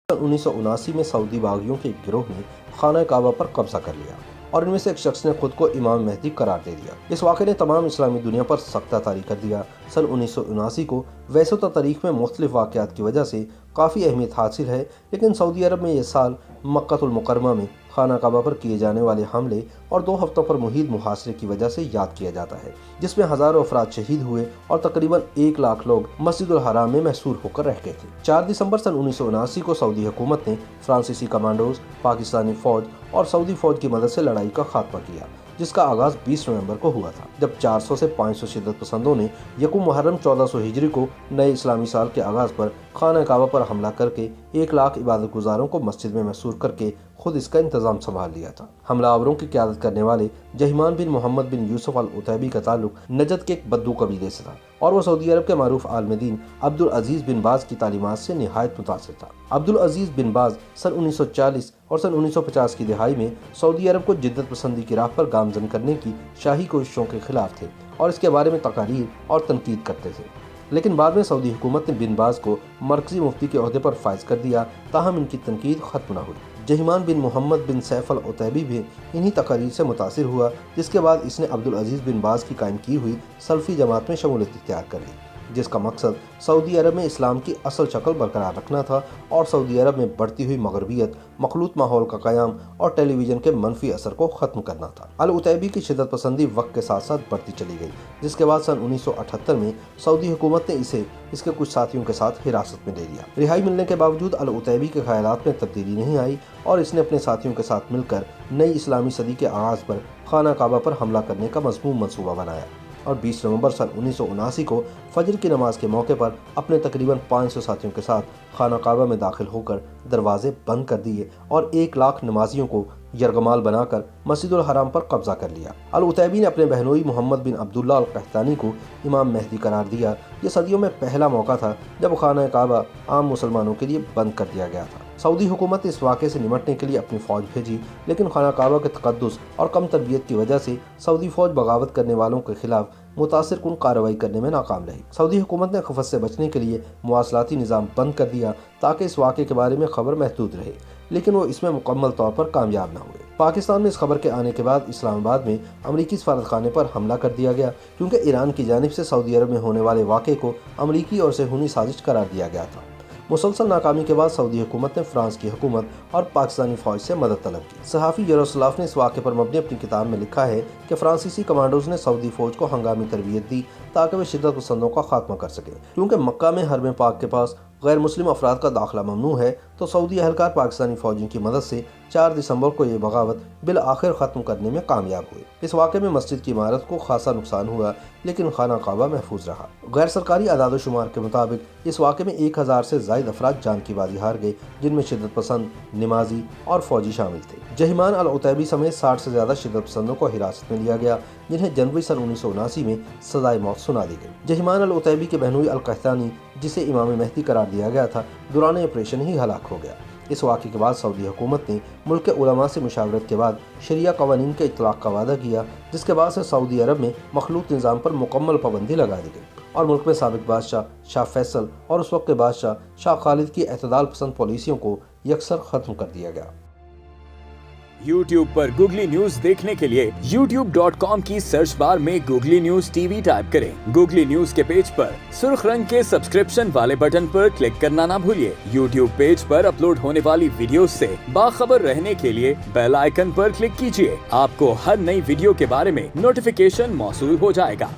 1979 में सऊदी बागियों के एक गिरोह ने खाना काबा पर कब्जा कर लिया और इनमें से एक शख्स ने खुद को इमाम मेहदी करार दे दिया। इस वाक़े ने तमाम इस्लामी दुनिया पर सख्ता तारी कर दिया। सन 1979 को वैसे तो तारीख में मुख्तलिफ वाक़यात की वजह से काफ़ी अहमियत हासिल है, लेकिन सऊदी अरब में यह साल मक्कातुल मुकर्रमा में खाना काबा पर किए जाने वाले हमले और 2 हफ्तों पर मुहीद मुहासरे की वजह से याद किया जाता है, जिसमें हज़ारों अफराद शहीद हुए और तकरीबन 1 लाख लोग मस्जिदुल हराम में महसूर होकर रह गए थे। 4 दिसंबर सन 1979 को सऊदी हुकूमत ने फ्रांसीसी कमांडोज, पाकिस्तानी फ़ौज और सऊदी फ़ौज की मदद से लड़ाई का खात्मा किया, जिसका आगाज़ 20 नवंबर को हुआ था, जब 400 से 500 शिद्दत पसंदों ने यकम मुहर्रम 1400 हिजरी को नए इस्लामी साल के आगाज़ पर खाना काबा पर हमला करके 1 लाख इबादत गुजारों को मस्जिद में महसूर करके खुद इसका इंतज़ाम संभाल लिया था। हमलावरों की क़यादत करने वाले जहीमान बिन मोहम्मद बिन यूसुफ अल उतैबी का ताल्लुक नजद के एक बद्दू कबीले से था और वह सऊदी अरब के मारूफ आलिम दीन अब्दुल अजीज़ बिन बाज की तालीमात से निहायत मुतासिर था। अब्दुल अजीज़ बिन बाज सन 1940 और सन 1950 की दिहाई में सऊदी अरब को जिद्दत पसंदी की राह पर गामजन करने की शाही कोशिशों के खिलाफ थे और इसके बारे में तकारीर और तनकीद करते थे, लेकिन बाद में सऊदी हुकूमत ने बिन बाज को मरकजी मुफ्ती के ओहदे पर फाइज कर दिया, ताहम इनकी तनकीद ख़त्म न हुई। जहीमान बिन मोहम्मद बिन सैफ अल उतैबी भी इन्हीं तकारीर से मुतासिर हुआ, जिसके बाद इसने अब्दुल अजीज़ बिन बाज की कायम की हुई सल्फ़ी जमात में शमूलियत इख्तियार कर ली, जिसका मकसद सऊदी अरब में इस्लाम की असल शक्ल बरकरार रखना था और सऊदी अरब में बढ़ती हुई मगरबियत, मखलूत माहौल का क़याम और टेलीविज़न के मनफी असर को ख़त्म करना था। अल उतैबी की शिद्दत पसंदी वक्त के साथ साथ बढ़ती चली गई, जिसके बाद सन 1978 में सऊदी हुकूमत ने इसे इसके कुछ साथियों के साथ हिरासत में ले लिया। रिहाई मिलने के बावजूद अल उतैबी के ख़यालात में तब्दीली नहीं आई और इसने अपने साथियों के साथ मिलकर नई इस्लामी सदी के आगाज़ पर खाना काबा पर हमला करने का मज़मूम मंसूबा बनाया और 20 नवंबर सन 1979 को फजर की नमाज के मौके पर अपने तकरीबन 500 साथियों के साथ खाना काबा में दाखिल होकर दरवाजे बंद कर दिए और 1 लाख नमाजियों को यरगमाल बनाकर मस्जिदुल हराम पर कब्जा कर लिया। अल उतैबी ने अपने बहनोई मोहम्मद बिन अब्दुल्ला अल कहतानी को इमाम मेहदी करार दिया। ये सदियों में पहला मौका था जब खाना काबा आम मुसलमानों के लिए बंद कर दिया गया था। सऊदी हुकूमत ने इस वाक़े से निमटने के लिए अपनी फ़ौज भेजी, लेकिन खाना काबा के तकद्दुस और कम तरबियत की वजह से सऊदी फ़ौज बगावत करने वालों के खिलाफ मुतासिर कुन कार्रवाई करने में नाकाम रही। सऊदी हुकूमत ने खफत से बचने के लिए मुवासलाती निज़ाम बंद कर दिया ताकि इस वाक़े के बारे में खबर महदूद रहे, लेकिन वो इसमें मुकम्मल तौर पर कामयाब न हुए। पाकिस्तान में इस खबर के आने के बाद इस्लामाबाद में अमरीकी सफारतखाने पर हमला कर दिया गया, क्योंकि ईरान की जानिब से सऊदी अरब में होने वाले वाक़े को अमरीकी और सेहूनी साजिश करार दिया गया था। मुसलसल नाकामी के बाद सऊदी हुकूमत ने फ्रांस की हुकूमत और पाकिस्तानी फ़ौज से मदद तलब की। सहाफ़ी यरोस्लाफ ने इस वाक़े पर मबनी अपनी किताब में लिखा है कि फ्रांसीसी कमांडोज ने सऊदी फ़ौज को हंगामी तरबियत दी ताकि वे शिद्दत पसंदों का खात्मा कर सकें। क्योंकि मक्का में हरम पाक के पास गैर मुस्लिम अफराद का दाखिला ममनू है, तो सऊदी अहलकार पाकिस्तानी फ़ौजियों की मदद से 4 दिसंबर को ये बगावत बिल आखिर ख़त्म करने में कामयाब हुए। इस वाक़े में मस्जिद की इमारत को खासा नुकसान हुआ, लेकिन खाना काबा महफूज रहा। गैर सरकारी अदाद शुमार के मुताबिक इस वाक़े में 1000 से ज़ायद अफराद जान की बाजी हार गए, जिनमें शिद्दत पसंद, नमाजी और फ़ौजी शामिल थे। जहीमान अल उतैबी समेत 60 से ज़्यादा शिद्दत पसंदों को हिरासत में लिया गया, जिन्हें जनवरी सन 1979 में सज़ाए मौत सुना दी गई। जहीमान अल उतैबी के बहनोई अल कहतानी, जिसे इमाम मेहदी करार दिया गया था, दौरान ऑपरेशन ही हलाक हो गया। इस वाक़े के बाद सऊदी हुकूमत ने मुल्क के उलमा से मुशावरत के बाद शरिया कवानीन के इतलाक़ का वादा किया, जिसके बाद से सऊदी अरब में मखलूत निज़ाम पर मुकम्मल पाबंदी लगा दी गई और मुल्क में साबिक़ बादशाह शाह फैसल और उस वक्त के बादशाह शाह खालिद की एतदाल पसंद पॉलिसियों को यकसर ख़त्म कर दिया गया। YouTube पर गूगली न्यूज देखने के लिए youtube.com की सर्च बार में गूगली न्यूज टीवी टाइप करें। गूगली न्यूज के पेज पर सुर्ख रंग के सब्सक्रिप्शन वाले बटन पर क्लिक करना ना भूलिए। YouTube पेज पर अपलोड होने वाली वीडियोस से बाखबर रहने के लिए बेल आइकन पर क्लिक कीजिए। आपको हर नई वीडियो के बारे में नोटिफिकेशन मौसूल हो जाएगा।